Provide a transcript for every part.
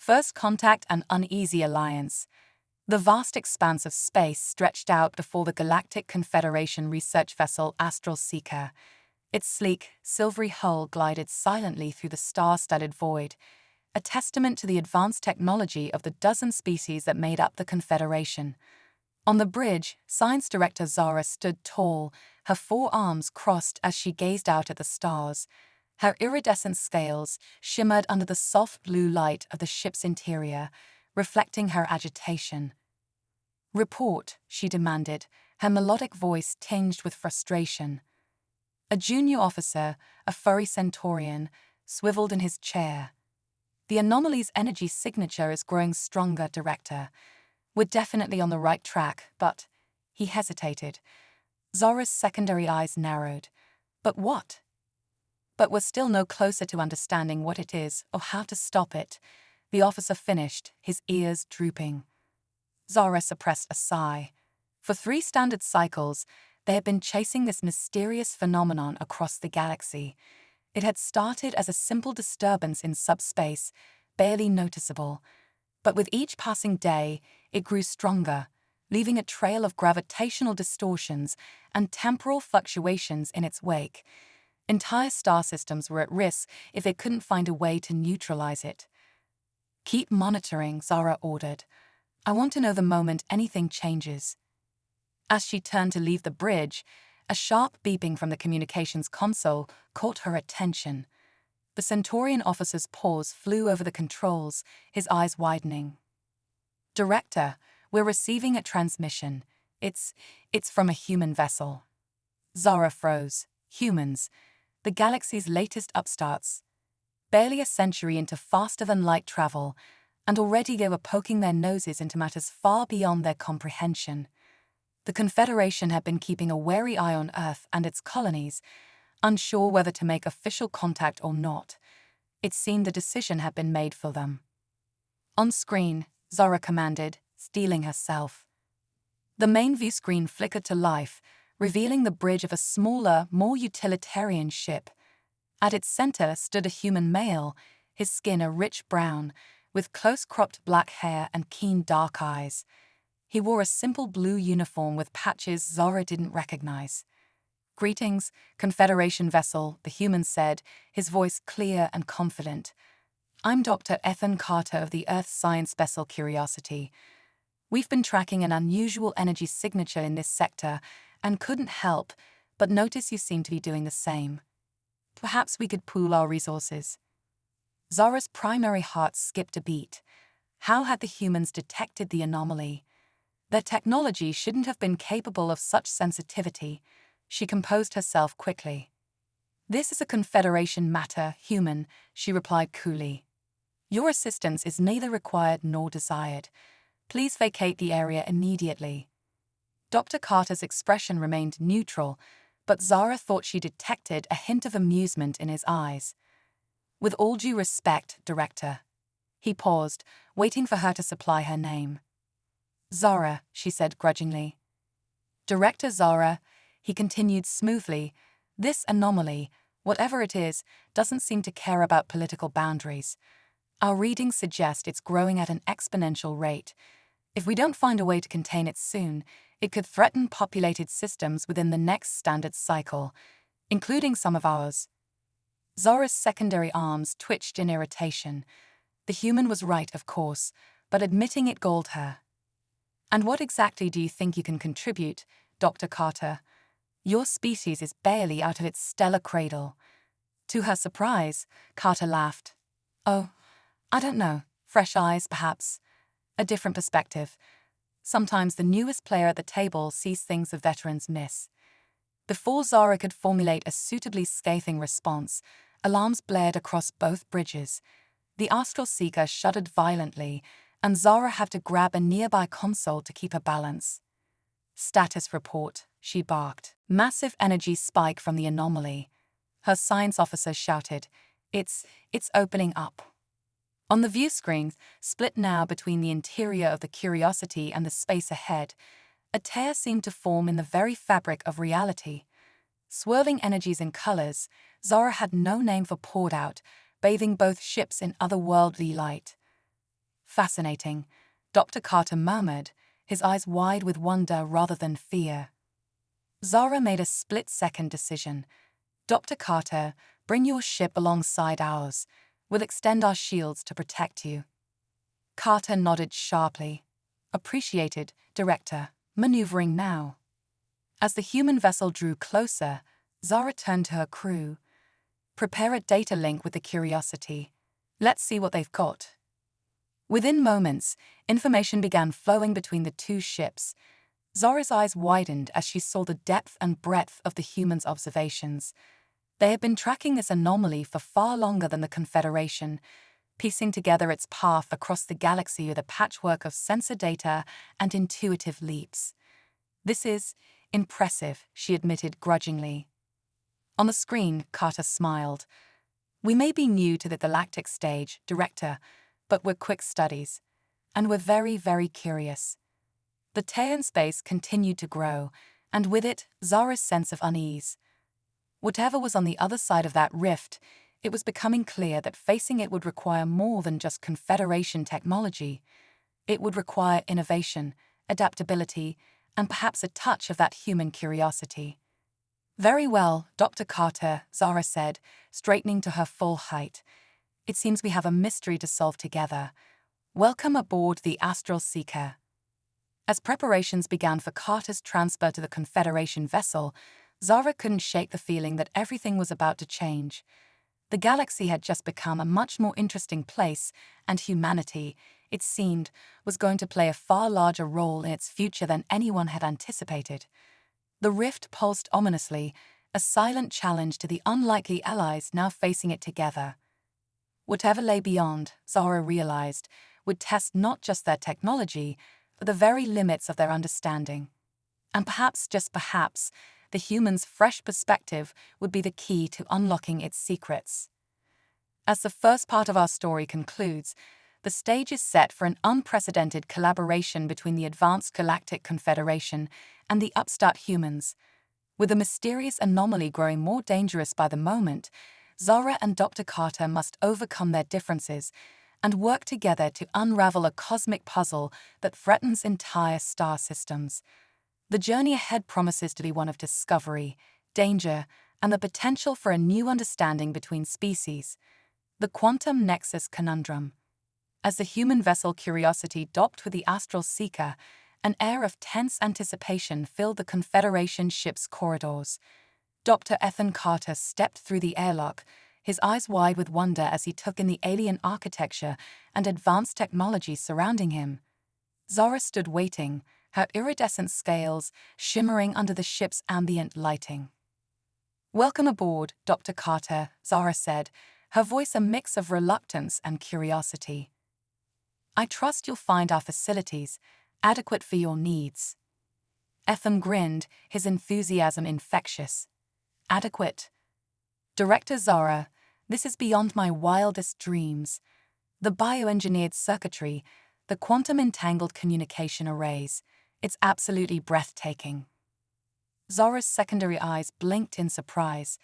First contact and uneasy alliance. The vast expanse of space stretched out before the Galactic Confederation research vessel Astral Seeker. Its sleek, silvery hull glided silently through the star-studded void, a testament to the advanced technology of the dozen species that made up the Confederation. On the bridge, Science Director Zara stood tall, her forearms crossed as she gazed out at the stars. Her iridescent scales shimmered under the soft blue light of the ship's interior, reflecting her agitation. "Report," she demanded, her melodic voice tinged with frustration. A junior officer, a furry Centaurian, swiveled in his chair. "The anomaly's energy signature is growing stronger, Director. We're definitely on the right track, but..." He hesitated. Zora's secondary eyes narrowed. "But what?" "But we're still no closer to understanding what it is or how to stop it," the officer finished, his ears drooping. Zora suppressed a sigh. For 3 standard cycles, they had been chasing this mysterious phenomenon across the galaxy. It had started as a simple disturbance in subspace, barely noticeable. But with each passing day, it grew stronger, leaving a trail of gravitational distortions and temporal fluctuations in its wake. Entire star systems were at risk if they couldn't find a way to neutralize it. "Keep monitoring," Zara ordered. "I want to know the moment anything changes." As she turned to leave the bridge, a sharp beeping from the communications console caught her attention. The Centaurian officer's paws flew over the controls, his eyes widening. "Director, we're receiving a transmission. It's from a human vessel." Zara froze. Humans, the galaxy's latest upstarts. Barely a century into faster-than-light travel, and already they were poking their noses into matters far beyond their comprehension. The Confederation had been keeping a wary eye on Earth and its colonies, unsure whether to make official contact or not. It seemed the decision had been made for them. On screen, Zara commanded, steeling herself. The main view screen flickered to life, revealing the bridge of a smaller, more utilitarian ship. At its center stood a human male, his skin a rich brown, with close-cropped black hair and keen dark eyes. He wore a simple blue uniform with patches Zara didn't recognize. "Greetings, Confederation vessel," the human said, his voice clear and confident. "I'm Dr. Ethan Carter of the Earth Science vessel Curiosity. We've been tracking an unusual energy signature in this sector and couldn't help but notice you seem to be doing the same. Perhaps we could pool our resources." Zara's primary heart skipped a beat. How had the humans detected the anomaly? Their technology shouldn't have been capable of such sensitivity. She composed herself quickly. "This is a Confederation matter, human," she replied coolly. "Your assistance is neither required nor desired. Please vacate the area immediately." Dr. Carter's expression remained neutral, but Zara thought she detected a hint of amusement in his eyes. "With all due respect, Director." He paused, waiting for her to supply her name. "Zara," she said grudgingly. "Director Zara," he continued smoothly, "this anomaly, whatever it is, doesn't seem to care about political boundaries. Our readings suggest it's growing at an exponential rate. If we don't find a way to contain it soon, it could threaten populated systems within the next standard cycle, including some of ours." Zara's secondary arms twitched in irritation. The human was right, of course, but admitting it galled her. "And what exactly do you think you can contribute, Dr. Carter? Your species is barely out of its stellar cradle." To her surprise, Carter laughed. "Oh, I don't know. Fresh eyes, perhaps. A different perspective. Sometimes the newest player at the table sees things the veterans miss." Before Zara could formulate a suitably scathing response, alarms blared across both bridges. The Astral Seeker shuddered violently, and Zara had to grab a nearby console to keep her balance. "Status report," she barked. "Massive energy spike from the anomaly." Her science officer shouted, It's opening up." On the view screen, split now between the interior of the Curiosity and the space ahead, a tear seemed to form in the very fabric of reality. Swirling energies and colors, Zara had no name for poured out, bathing both ships in otherworldly light. Fascinating, Dr. Carter murmured, his eyes wide with wonder rather than fear. Zara made a split-second decision. Dr. Carter, bring your ship alongside ours. We'll extend our shields to protect you. Carter nodded sharply. Appreciated, Director. Maneuvering now. As the human vessel drew closer, Zara turned to her crew. Prepare a data link with the Curiosity. Let's see what they've got. Within moments, information began flowing between the two ships. Zara's eyes widened as she saw the depth and breadth of the humans' observations. They had been tracking this anomaly for far longer than the Confederation, piecing together its path across the galaxy with a patchwork of sensor data and intuitive leaps. This is impressive, she admitted grudgingly. On the screen, Carter smiled. We may be new to the galactic stage, Director, but we're quick studies. And we're very, very curious. The tear in space continued to grow, and with it, Zara's sense of unease. Whatever was on the other side of that rift, it was becoming clear that facing it would require more than just Confederation technology. It would require innovation, adaptability, and perhaps a touch of that human curiosity. Very well, Dr. Carter, Zara said, straightening to her full height. It seems we have a mystery to solve together. Welcome aboard the Astral Seeker. As preparations began for Carter's transfer to the Confederation vessel, Zara couldn't shake the feeling that everything was about to change. The galaxy had just become a much more interesting place, and humanity, it seemed, was going to play a far larger role in its future than anyone had anticipated. The rift pulsed ominously, a silent challenge to the unlikely allies now facing it together. Whatever lay beyond, Zara realized, would test not just their technology, but the very limits of their understanding. And perhaps, just perhaps, the humans' fresh perspective would be the key to unlocking its secrets. As the first part of our story concludes, the stage is set for an unprecedented collaboration between the advanced Galactic Confederation and the upstart humans. With the mysterious anomaly growing more dangerous by the moment, Zara and Dr. Carter must overcome their differences and work together to unravel a cosmic puzzle that threatens entire star systems. The journey ahead promises to be one of discovery, danger, and the potential for a new understanding between species. The Quantum Nexus Conundrum. As the human vessel Curiosity docked with the Astral Seeker, an air of tense anticipation filled the Confederation ship's corridors. Dr. Ethan Carter stepped through the airlock, his eyes wide with wonder as he took in the alien architecture and advanced technology surrounding him. Zara stood waiting, her iridescent scales shimmering under the ship's ambient lighting. Welcome aboard, Dr. Carter, Zara said, her voice a mix of reluctance and curiosity. I trust you'll find our facilities adequate for your needs. Ethan grinned, his enthusiasm infectious. Adequate. Director Zara, this is beyond my wildest dreams. The bioengineered circuitry, the quantum-entangled communication arrays, it's absolutely breathtaking. Zara's secondary eyes blinked in surprise.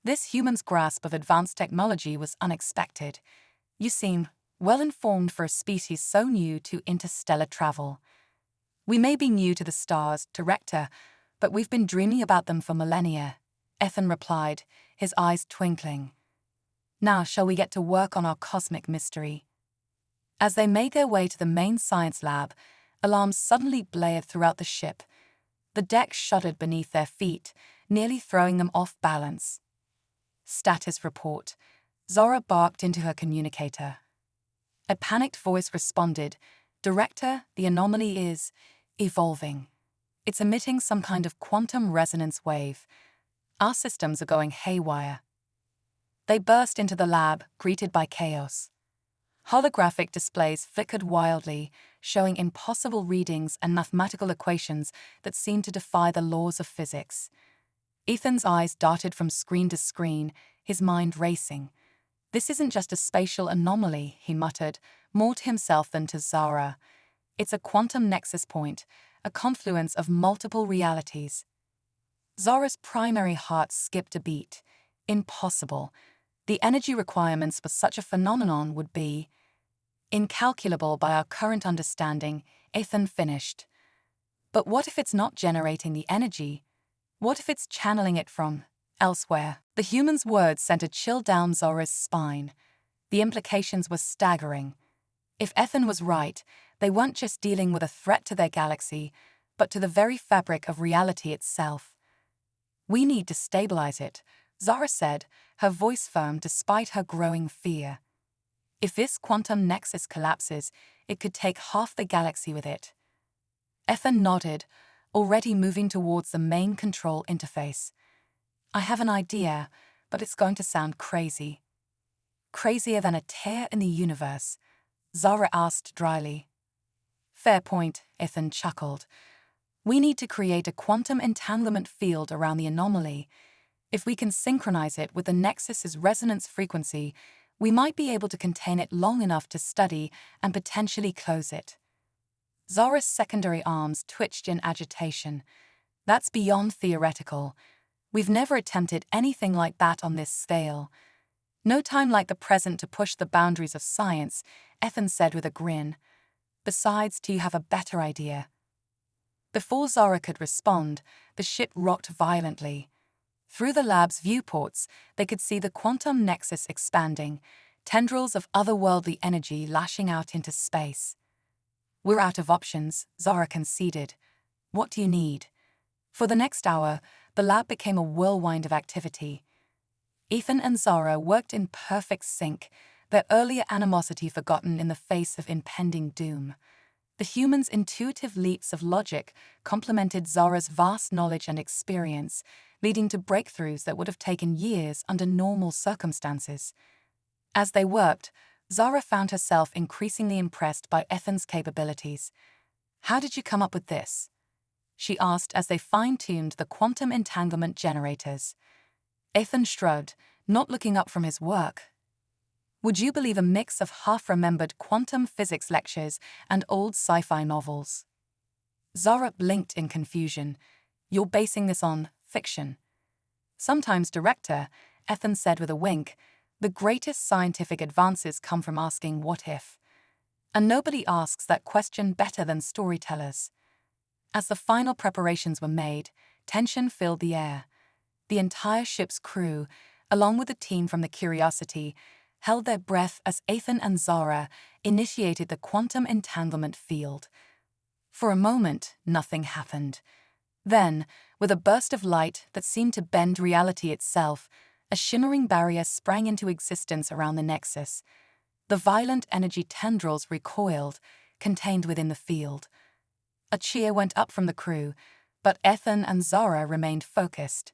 This human's grasp of advanced technology was unexpected. You seem well-informed for a species so new to interstellar travel. We may be new to the stars, Director, but we've been dreaming about them for millennia, Ethan replied, his eyes twinkling. Now shall we get to work on our cosmic mystery? As they made their way to the main science lab, alarms suddenly blared throughout the ship. The deck shuddered beneath their feet, nearly throwing them off balance. Status report. Zara barked into her communicator. A panicked voice responded, Director, the anomaly is evolving. It's emitting some kind of quantum resonance wave. Our systems are going haywire. They burst into the lab, greeted by chaos. Holographic displays flickered wildly, showing impossible readings and mathematical equations that seemed to defy the laws of physics. Ethan's eyes darted from screen to screen, his mind racing. This isn't just a spatial anomaly, he muttered, more to himself than to Zara. It's a quantum nexus point, a confluence of multiple realities. Zara's primary heart skipped a beat. Impossible. The energy requirements for such a phenomenon would be Incalculable by our current understanding, Ethan finished. But what if it's not generating the energy? What if it's channeling it from elsewhere? The human's words sent a chill down Zora's spine. The implications were staggering. If Ethan was right, they weren't just dealing with a threat to their galaxy, but to the very fabric of reality itself. "We need to stabilize it," Zora said, her voice firm despite her growing fear. "If this quantum nexus collapses, it could take half the galaxy with it." Ethan nodded, already moving towards the main control interface. "I have an idea, but it's going to sound crazy." "Crazier than a tear in the universe?" Zora asked dryly. "Fair point," Ethan chuckled. "We need to create a quantum entanglement field around the anomaly. If we can synchronize it with the nexus's resonance frequency, we might be able to contain it long enough to study and potentially close it." Zora's secondary arms twitched in agitation. "That's beyond theoretical. We've never attempted anything like that on this scale." "No time like the present to push the boundaries of science," Ethan said with a grin. "Besides, do you have a better idea?" Before Zora could respond, the ship rocked violently. Through the lab's viewports, they could see the quantum nexus expanding, tendrils of otherworldly energy lashing out into space. "We're out of options," Zora conceded. "What do you need?" For the next hour, the lab became a whirlwind of activity. Ethan and Zora worked in perfect sync, their earlier animosity forgotten in the face of impending doom. The human's intuitive leaps of logic complemented Zora's vast knowledge and experience, leading to breakthroughs that would have taken years under normal circumstances. As they worked, Zora found herself increasingly impressed by Ethan's capabilities. "How did you come up with this?" she asked as they fine-tuned the quantum entanglement generators. Ethan shrugged, not looking up from his work. "Would you believe a mix of half-remembered quantum physics lectures and old sci-fi novels?" Zora blinked in confusion. "You're basing this on fiction?" "Sometimes, Director," Ethan said with a wink. "The greatest scientific advances come from asking what if. And nobody asks that question better than storytellers." As the final preparations were made, tension filled the air. The entire ship's crew, along with the team from the Curiosity, held their breath as Ethan and Zora initiated the quantum entanglement field. For a moment, nothing happened. Then, with a burst of light that seemed to bend reality itself, a shimmering barrier sprang into existence around the nexus. The violent energy tendrils recoiled, contained within the field. A cheer went up from the crew, but Ethan and Zora remained focused.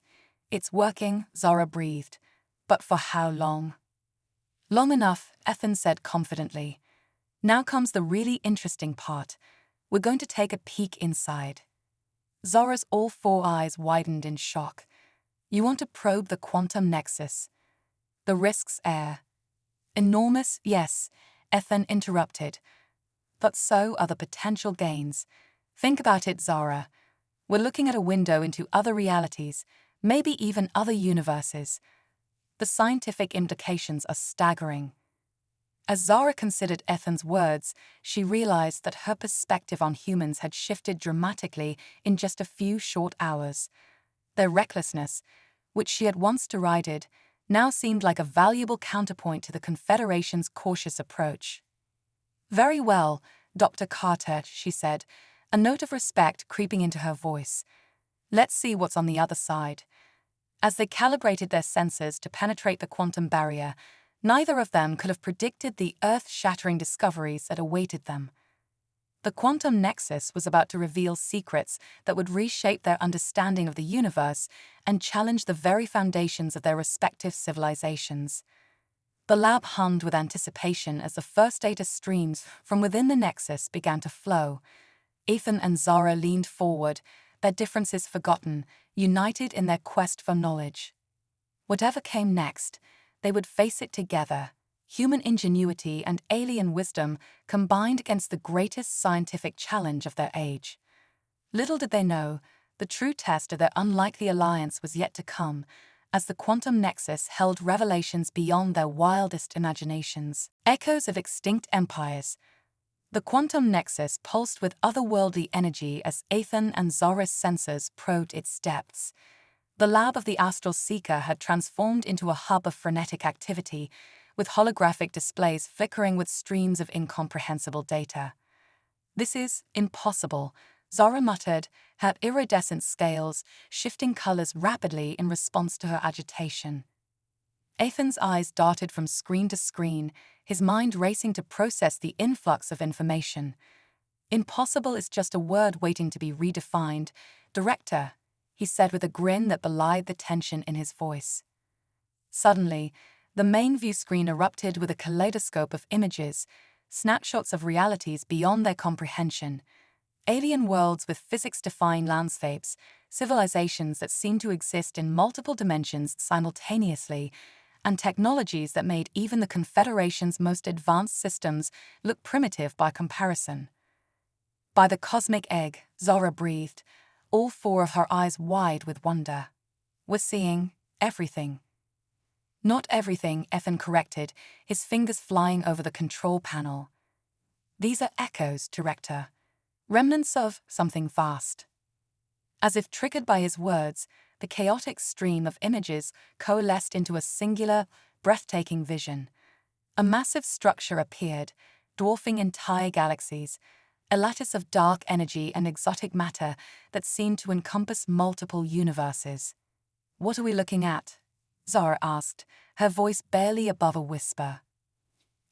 "It's working," Zora breathed. "But for how long?" "Long enough," Ethan said confidently. "Now comes the really interesting part. We're going to take a peek inside." Zora's all four eyes widened in shock. "You want to probe the quantum nexus? The risks are enormous, yes," Ethan interrupted. "But so are the potential gains. Think about it, Zora. We're looking at a window into other realities, maybe even other universes. The scientific implications are staggering." As Zora considered Ethan's words, she realized that her perspective on humans had shifted dramatically in just a few short hours. Their recklessness, which she had once derided, now seemed like a valuable counterpoint to the Confederation's cautious approach. "Very well, Dr. Carter," she said, a note of respect creeping into her voice. "Let's see what's on the other side." As they calibrated their sensors to penetrate the quantum barrier, neither of them could have predicted the earth-shattering discoveries that awaited them. The quantum nexus was about to reveal secrets that would reshape their understanding of the universe and challenge the very foundations of their respective civilizations. The lab hummed with anticipation as the first data streams from within the nexus began to flow. Ethan and Zora leaned forward, their differences forgotten, united in their quest for knowledge. Whatever came next, they would face it together, human ingenuity and alien wisdom combined against the greatest scientific challenge of their age. Little did they know, the true test of their unlikely alliance was yet to come, as the quantum nexus held revelations beyond their wildest imaginations. Echoes of extinct empires. The quantum nexus pulsed with otherworldly energy as Ethan and Zora's sensors probed its depths. The lab of the astral seeker had transformed into a hub of frenetic activity, with holographic displays flickering with streams of incomprehensible data. "This is impossible," Zora muttered, her iridescent scales shifting colors rapidly in response to her agitation. Ethan's eyes darted from screen to screen, his mind racing to process the influx of information. "Impossible is just a word waiting to be redefined, Director," he said with a grin that belied the tension in his voice. Suddenly, the main view screen erupted with a kaleidoscope of images, snapshots of realities beyond their comprehension. Alien worlds with physics-defying landscapes, civilizations that seemed to exist in multiple dimensions simultaneously, and technologies that made even the Confederation's most advanced systems look primitive by comparison. "By the cosmic egg," Zora breathed, all four of her eyes wide with wonder. "We're seeing everything." "Not everything," Ethan corrected, his fingers flying over the control panel. "These are echoes, Director. Remnants of something vast." As if triggered by his words, the chaotic stream of images coalesced into a singular, breathtaking vision. A massive structure appeared, dwarfing entire galaxies, a lattice of dark energy and exotic matter that seemed to encompass multiple universes. "What are we looking at?" Zora asked, her voice barely above a whisper.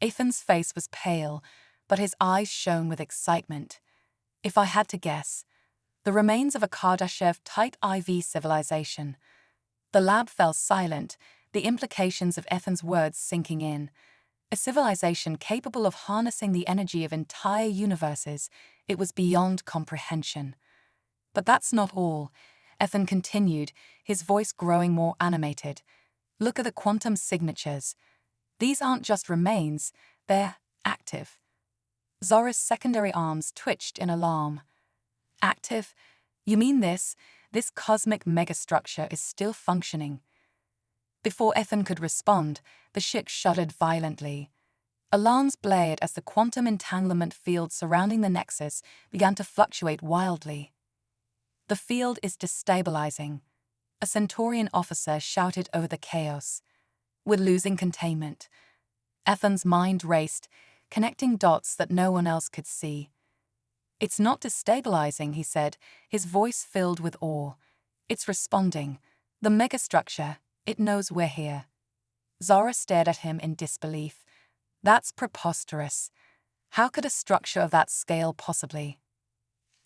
Ethan's face was pale, but his eyes shone with excitement. "If I had to guess, the remains of a Kardashev-type IV civilization." The lab fell silent, the implications of Ethan's words sinking in. A civilization capable of harnessing the energy of entire universes, it was beyond comprehension. "But that's not all," Ethan continued, his voice growing more animated. "Look at the quantum signatures. These aren't just remains, they're active." Zora's secondary arms twitched in alarm. "Active? You mean this cosmic megastructure is still functioning?" Before Ethan could respond, the ship shuddered violently. Alarms blared as the quantum entanglement field surrounding the nexus began to fluctuate wildly. "The field is destabilizing," a Centaurian officer shouted over the chaos. "We're losing containment." Ethan's mind raced, connecting dots that no one else could see. "It's not destabilizing," he said, his voice filled with awe. "It's responding. The megastructure, it knows we're here." Zora stared at him in disbelief. "That's preposterous. How could a structure of that scale possibly?"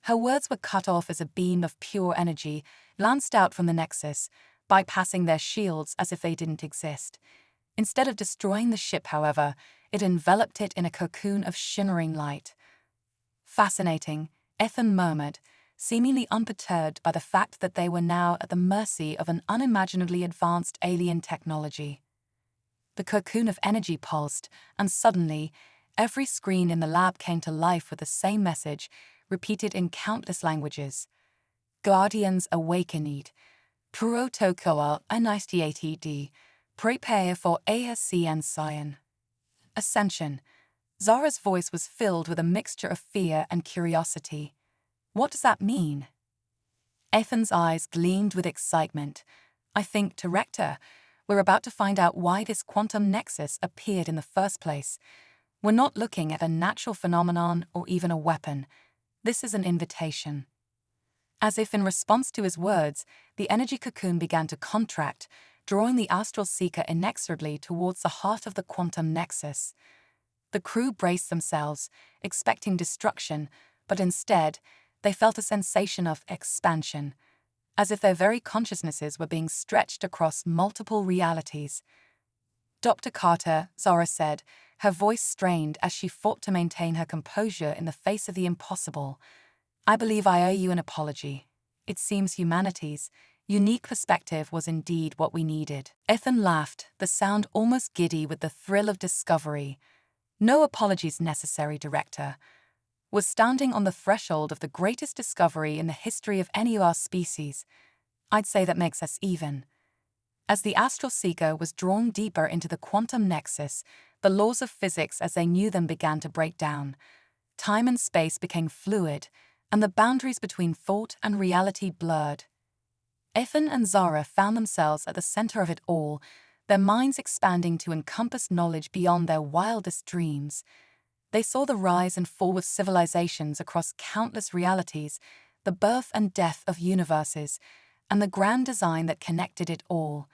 Her words were cut off as a beam of pure energy lanced out from the nexus, bypassing their shields as if they didn't exist. Instead of destroying the ship, however, it enveloped it in a cocoon of shimmering light. "Fascinating," Ethan murmured, seemingly unperturbed by the fact that they were now at the mercy of an unimaginably advanced alien technology. The cocoon of energy pulsed, and suddenly, every screen in the lab came to life with the same message, repeated in countless languages. "Guardians awakened. Protocol initiated. Prepare for ascension." Ascension. Zara's voice was filled with a mixture of fear and curiosity. "What does that mean?" Ethan's eyes gleamed with excitement. "I think, Director, we're about to find out why this quantum nexus appeared in the first place. We're not looking at a natural phenomenon or even a weapon. This is an invitation." As if in response to his words, the energy cocoon began to contract, drawing the astral seeker inexorably towards the heart of the quantum nexus. The crew braced themselves, expecting destruction, but instead, they felt a sensation of expansion, as if their very consciousnesses were being stretched across multiple realities. "Dr. Carter," Zora said, her voice strained as she fought to maintain her composure in the face of the impossible, "I believe I owe you an apology. It seems humanity's unique perspective was indeed what we needed." Ethan laughed, the sound almost giddy with the thrill of discovery. "No apologies necessary, Director. We're standing on the threshold of the greatest discovery in the history of any of our species. I'd say that makes us even." As the astral seeker was drawn deeper into the quantum nexus, the laws of physics as they knew them began to break down. Time and space became fluid, and the boundaries between thought and reality blurred. Ethan and Zara found themselves at the center of it all, their minds expanding to encompass knowledge beyond their wildest dreams. They saw the rise and fall of civilizations across countless realities, the birth and death of universes, and the grand design that connected it all.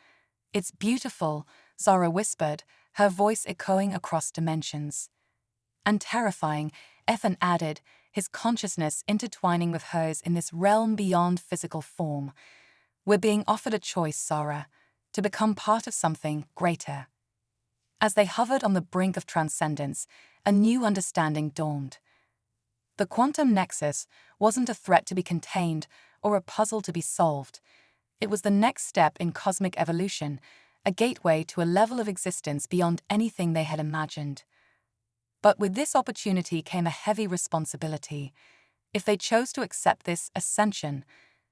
"It's beautiful," Zara whispered, her voice echoing across dimensions. "And terrifying," Ethan added, his consciousness intertwining with hers in this realm beyond physical form. "We're being offered a choice, Zara, to become part of something greater." As they hovered on the brink of transcendence, a new understanding dawned. The quantum nexus wasn't a threat to be contained or a puzzle to be solved. It was the next step in cosmic evolution, a gateway to a level of existence beyond anything they had imagined. But with this opportunity came a heavy responsibility. If they chose to accept this ascension,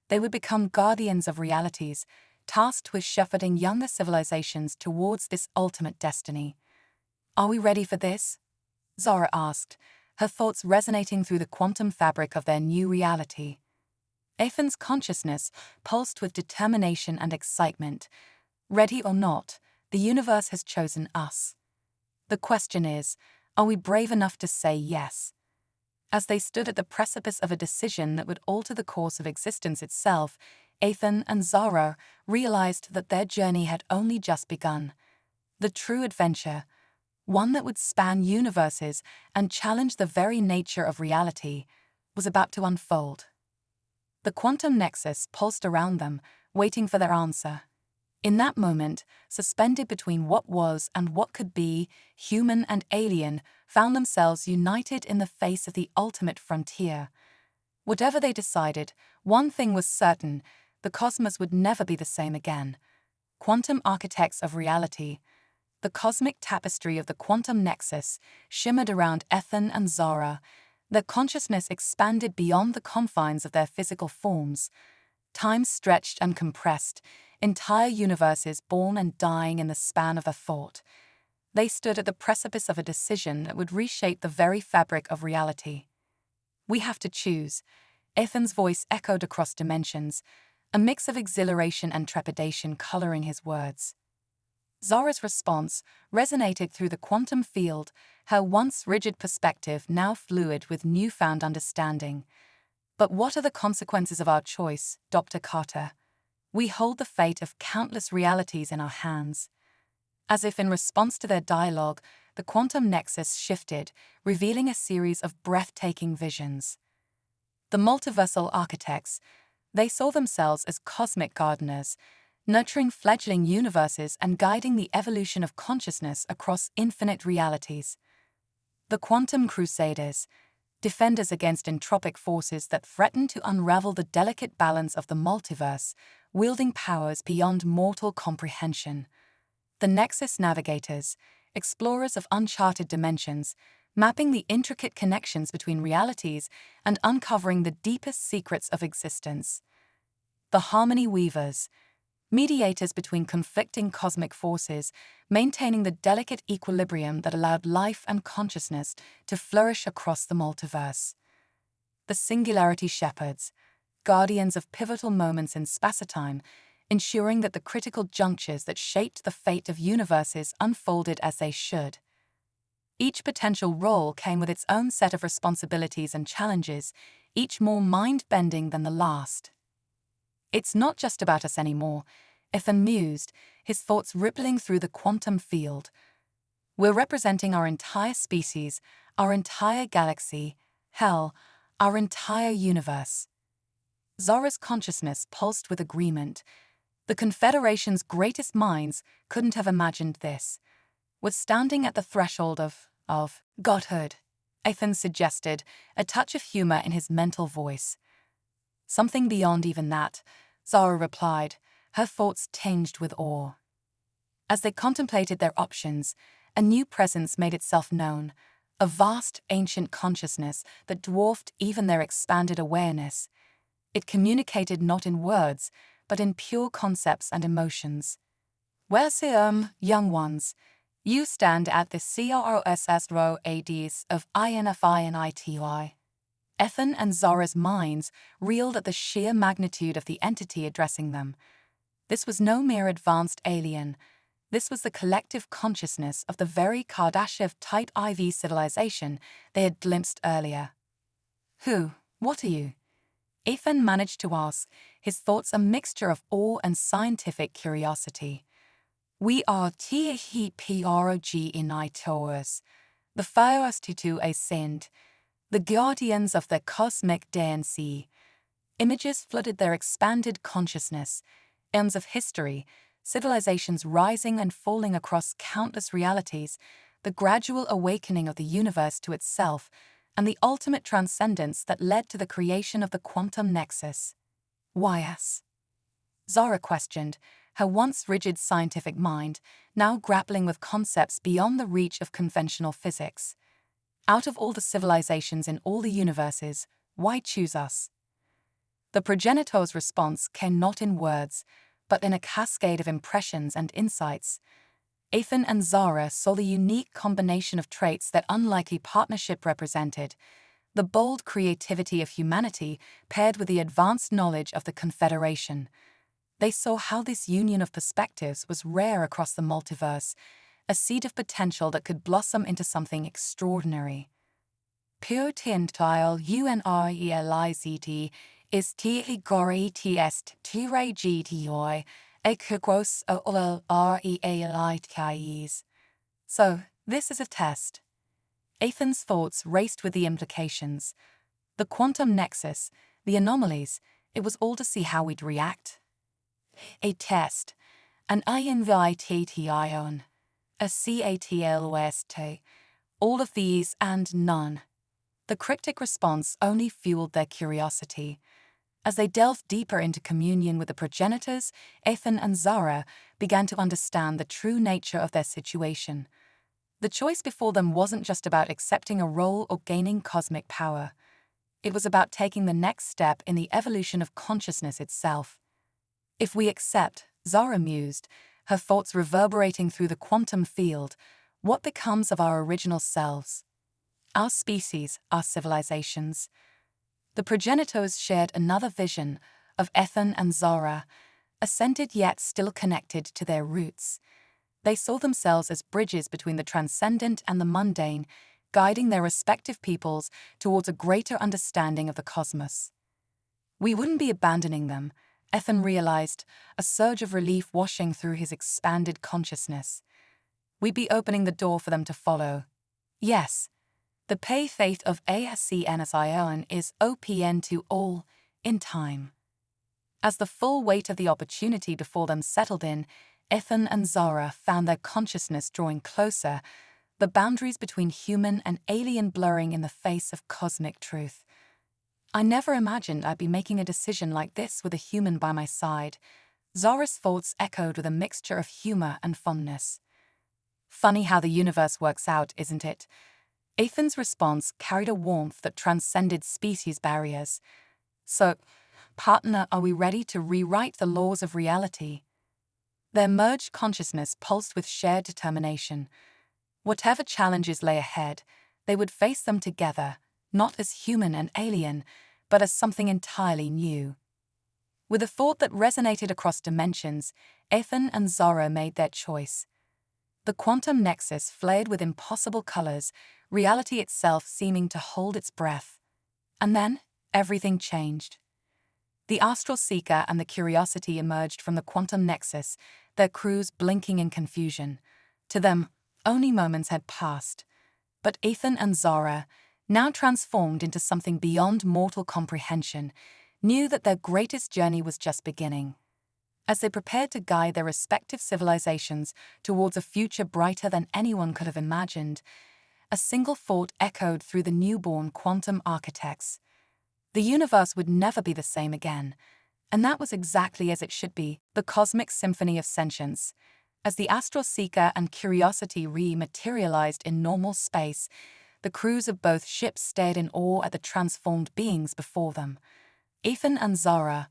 they would become guardians of realities, tasked with shepherding younger civilizations towards this ultimate destiny. "Are we ready for this?" Zara asked, her thoughts resonating through the quantum fabric of their new reality. Ethan's consciousness pulsed with determination and excitement. "Ready or not, the universe has chosen us. The question is, are we brave enough to say yes?" As they stood at the precipice of a decision that would alter the course of existence itself, Ethan and Zara realized that their journey had only just begun. The true adventure, one that would span universes and challenge the very nature of reality, was about to unfold. The quantum nexus pulsed around them, waiting for their answer. In that moment, suspended between what was and what could be, human and alien found themselves united in the face of the ultimate frontier. Whatever they decided, one thing was certain: the cosmos would never be the same again. Quantum architects of reality. The cosmic tapestry of the quantum nexus shimmered around Ethan and Zara. Their consciousness expanded beyond the confines of their physical forms. Time stretched and compressed, entire universes born and dying in the span of a thought. They stood at the precipice of a decision that would reshape the very fabric of reality. "We have to choose," Ethan's voice echoed across dimensions, a mix of exhilaration and trepidation coloring his words. Zara's response resonated through the quantum field, her once rigid perspective now fluid with newfound understanding. "But what are the consequences of our choice, Dr. Carter? We hold the fate of countless realities in our hands." As if in response to their dialogue, the quantum nexus shifted, revealing a series of breathtaking visions. The multiversal architects, they saw themselves as cosmic gardeners, nurturing fledgling universes and guiding the evolution of consciousness across infinite realities. The quantum crusaders, defenders against entropic forces that threaten to unravel the delicate balance of the multiverse, wielding powers beyond mortal comprehension. The Nexus navigators, explorers of uncharted dimensions, mapping the intricate connections between realities and uncovering the deepest secrets of existence. The harmony weavers, mediators between conflicting cosmic forces, maintaining the delicate equilibrium that allowed life and consciousness to flourish across the multiverse. The singularity shepherds, guardians of pivotal moments in spacetime, ensuring that the critical junctures that shaped the fate of universes unfolded as they should. Each potential role came with its own set of responsibilities and challenges, each more mind-bending than the last. "It's not just about us anymore," Ethan mused, his thoughts rippling through the quantum field. "We're representing our entire species, our entire galaxy, hell, our entire universe." Zara's consciousness pulsed with agreement. The Confederation's greatest minds couldn't have imagined this. "We're standing at the threshold of godhood," Ethan suggested, a touch of humor in his mental voice. "Something beyond even that," Zara replied, her thoughts tinged with awe. As they contemplated their options, a new presence made itself known, a vast, ancient consciousness that dwarfed even their expanded awareness. It communicated not in words, but in pure concepts and emotions. Young ones, you stand at the CROSS of INFI and ITY. Ethan and Zara's minds reeled at the sheer magnitude of the entity addressing them. This was no mere advanced alien. This was the collective consciousness of the very Kardashev-type IV civilization they had glimpsed earlier. Who? What are you? Ethan managed to ask, his thoughts a mixture of awe and scientific curiosity. We are THEPROG in Itours, the first to ascend, the guardians of the cosmic DNC. Images flooded their expanded consciousness, eons of history, civilizations rising and falling across countless realities, the gradual awakening of the universe to itself, and the ultimate transcendence that led to the creation of the quantum nexus. Why us? Zara questioned, her once rigid scientific mind now grappling with concepts beyond the reach of conventional physics. Out of all the civilizations in all the universes, why choose us? The progenitor's response came not in words, but in a cascade of impressions and insights. Ethan and Zara saw the unique combination of traits that unlikely partnership represented: the bold creativity of humanity paired with the advanced knowledge of the Confederation. They saw how this union of perspectives was rare across the multiverse, a seed of potential that could blossom into something extraordinary. Potential UNRELIZT is TIGORETST TRAGTOI EQUOS OLREALITIES. So, this is a test. Ethan's thoughts raced with the implications. The quantum nexus, the anomalies, it was all to see how we'd react. A test, an INVITATION, a CATLOST, all of these and none. The cryptic response only fueled their curiosity. As they delved deeper into communion with the progenitors, Ethan and Zara began to understand the true nature of their situation. The choice before them wasn't just about accepting a role or gaining cosmic power. It was about taking the next step in the evolution of consciousness itself. If we accept, Zara mused, her thoughts reverberating through the quantum field, what becomes of our original selves? Our species, our civilizations. The progenitors shared another vision of Ethan and Zara, ascended yet still connected to their roots. They saw themselves as bridges between the transcendent and the mundane, guiding their respective peoples towards a greater understanding of the cosmos. We wouldn't be abandoning them, Ethan realized, a surge of relief washing through his expanded consciousness. We'd be opening the door for them to follow. Yes, the pay faith of ASCNSION is OPN to all, in time. As the full weight of the opportunity before them settled in, Ethan and Zara found their consciousness drawing closer, the boundaries between human and alien blurring in the face of cosmic truth. I never imagined I'd be making a decision like this with a human by my side. Zara's thoughts echoed with a mixture of humor and fondness. Funny how the universe works out, isn't it? Ethan's response carried a warmth that transcended species barriers. So, partner, are we ready to rewrite the laws of reality? Their merged consciousness pulsed with shared determination. Whatever challenges lay ahead, they would face them together, not as human and alien, but as something entirely new. With a thought that resonated across dimensions, Ethan and Zara made their choice. The quantum nexus flared with impossible colors, reality itself seeming to hold its breath. And then, everything changed. The astral seeker and the curiosity emerged from the quantum nexus, their crews blinking in confusion. To them, only moments had passed. But Ethan and Zara, now transformed into something beyond mortal comprehension, knew that their greatest journey was just beginning. As they prepared to guide their respective civilizations towards a future brighter than anyone could have imagined, a single thought echoed through the newborn quantum architects. The universe would never be the same again, and that was exactly as it should be, the cosmic symphony of sentience. As the astral seeker and curiosity re-materialized in normal space, the crews of both ships stared in awe at the transformed beings before them. Ethan and Zara,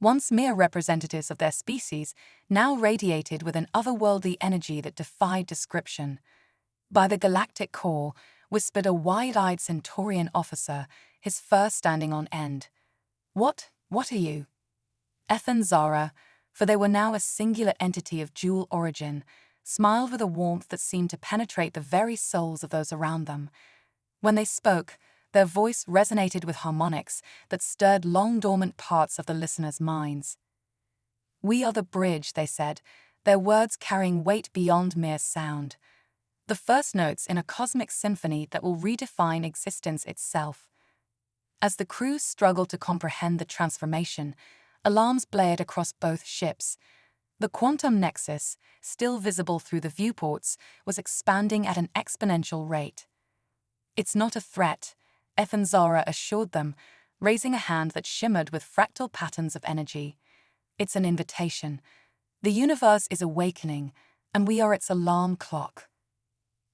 once mere representatives of their species, now radiated with an otherworldly energy that defied description. By the galactic core, whispered a wide-eyed Centaurian officer, his fur standing on end. What are you? Ethan Zara, for they were now a singular entity of dual origin, smiled with a warmth that seemed to penetrate the very souls of those around them. When they spoke, their voice resonated with harmonics that stirred long-dormant parts of the listeners' minds. "We are the bridge," they said, their words carrying weight beyond mere sound. The first notes in a cosmic symphony that will redefine existence itself. As the crew struggled to comprehend the transformation, alarms blared across both ships. The quantum nexus, still visible through the viewports, was expanding at an exponential rate. "It's not a threat," Ethan Zara assured them, raising a hand that shimmered with fractal patterns of energy. "It's an invitation. The universe is awakening, and we are its alarm clock."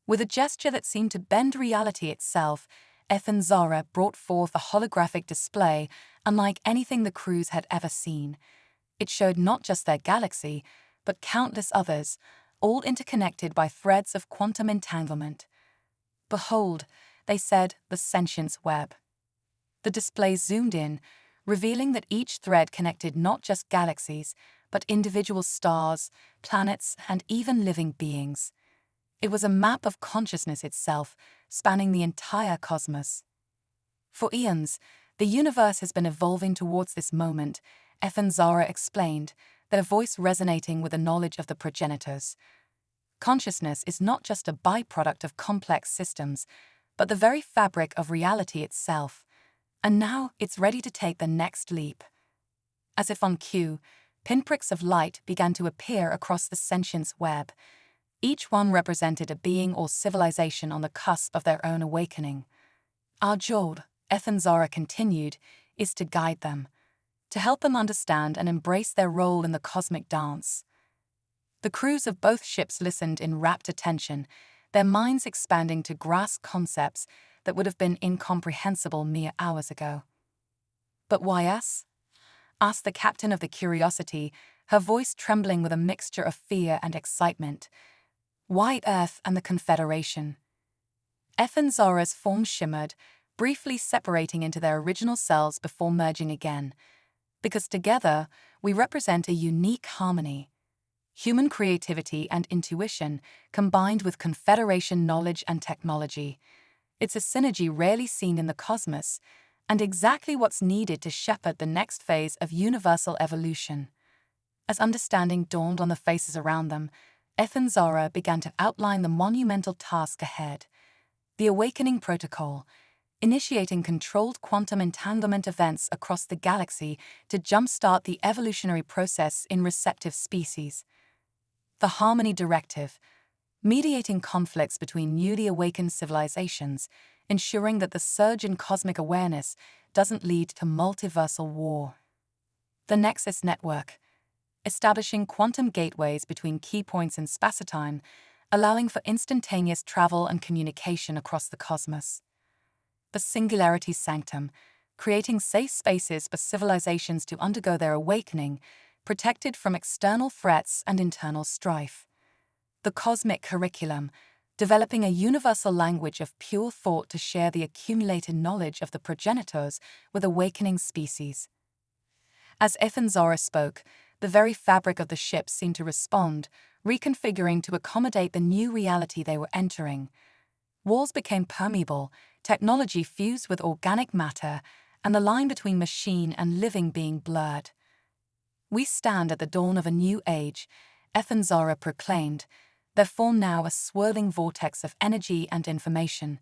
With a gesture that seemed to bend reality itself, Ethan Zara brought forth a holographic display unlike anything the crews had ever seen. It showed not just their galaxy, but countless others, all interconnected by threads of quantum entanglement. "Behold," they said, "the sentience web." The display zoomed in, revealing that each thread connected not just galaxies, but individual stars, planets, and even living beings. It was a map of consciousness itself, spanning the entire cosmos. "For eons, the universe has been evolving towards this moment," Ethan Zara explained, their voice resonating with the knowledge of the progenitors. "Consciousness is not just a byproduct of complex systems, but the very fabric of reality itself. And now it's ready to take the next leap." As if on cue, pinpricks of light began to appear across the sentience web. Each one represented a being or civilization on the cusp of their own awakening. "Our job," Ethan Zara continued, "is to guide them, to help them understand and embrace their role in the cosmic dance." The crews of both ships listened in rapt attention, their minds expanding to grasp concepts that would have been incomprehensible mere hours ago. "But why us?" asked the captain of the Curiosity, her voice trembling with a mixture of fear and excitement. "Why Earth and the Confederation?" Ethan Zara's form shimmered, briefly separating into their original selves before merging again. "Because together, we represent a unique harmony. Human creativity and intuition combined with Confederation knowledge and technology. It's a synergy rarely seen in the cosmos, and exactly what's needed to shepherd the next phase of universal evolution." As understanding dawned on the faces around them, Ethan Zara began to outline the monumental task ahead. The Awakening Protocol, initiating controlled quantum entanglement events across the galaxy to jumpstart the evolutionary process in receptive species. The Harmony Directive, mediating conflicts between newly awakened civilizations, ensuring that the surge in cosmic awareness doesn't lead to multiversal war. The Nexus Network, establishing quantum gateways between key points in spacetime, allowing for instantaneous travel and communication across the cosmos. The Singularity Sanctum, creating safe spaces for civilizations to undergo their awakening, protected from external threats and internal strife. The Cosmic Curriculum, developing a universal language of pure thought to share the accumulated knowledge of the progenitors with awakening species. As Ethan Zara spoke, the very fabric of the ship seemed to respond, reconfiguring to accommodate the new reality they were entering. Walls became permeable, technology fused with organic matter, and the line between machine and living being blurred. "We stand at the dawn of a new age," Ethan Zara proclaimed, their form now a swirling vortex of energy and information.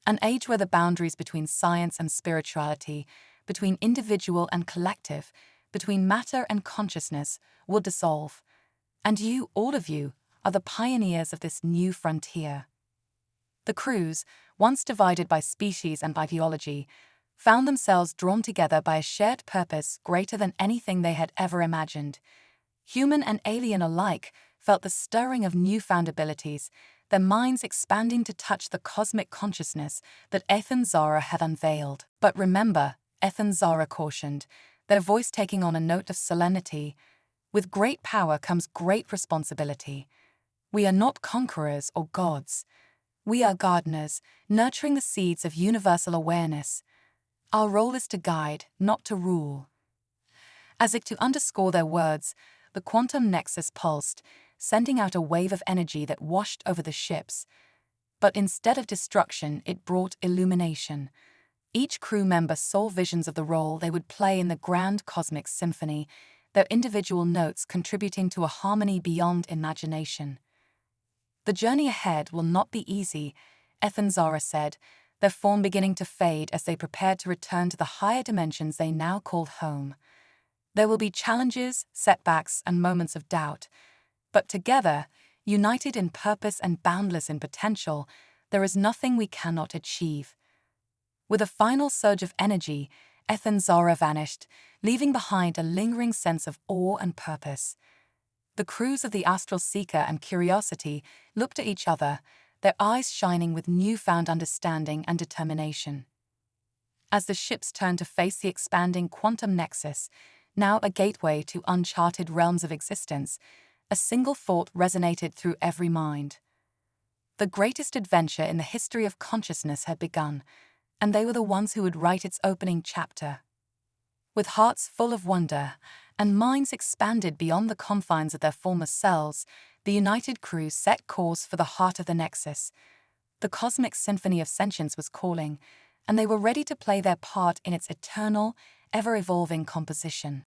"An age where the boundaries between science and spirituality, between individual and collective, between matter and consciousness, will dissolve. And you, all of you, are the pioneers of this new frontier." The crews, once divided by species and by biology, found themselves drawn together by a shared purpose greater than anything they had ever imagined. Human and alien alike felt the stirring of newfound abilities, their minds expanding to touch the cosmic consciousness that Ethan Zara had unveiled. "But remember," Ethan Zara cautioned, their voice taking on a note of solemnity. With great power comes great responsibility. We are not conquerors or gods. We are gardeners, nurturing the seeds of universal awareness. Our role is to guide, not to rule. As if to underscore their words, the quantum nexus pulsed, sending out a wave of energy that washed over the ships. But instead of destruction, it brought illumination. Each crew member saw visions of the role they would play in the grand cosmic symphony, their individual notes contributing to a harmony beyond imagination. The journey ahead will not be easy, Zara said, their form beginning to fade as they prepared to return to the higher dimensions they now called home. There will be challenges, setbacks, and moments of doubt. But together, united in purpose and boundless in potential, there is nothing we cannot achieve. With a final surge of energy, Zara vanished, leaving behind a lingering sense of awe and purpose. The crews of the Astral Seeker and Curiosity looked at each other, their eyes shining with newfound understanding and determination. As the ships turned to face the expanding quantum nexus, now a gateway to uncharted realms of existence, a single thought resonated through every mind. The greatest adventure in the history of consciousness had begun, and they were the ones who would write its opening chapter. With hearts full of wonder and minds expanded beyond the confines of their former selves, the united crew set course for the heart of the Nexus. The cosmic symphony of sentience was calling, and they were ready to play their part in its eternal, ever-evolving composition.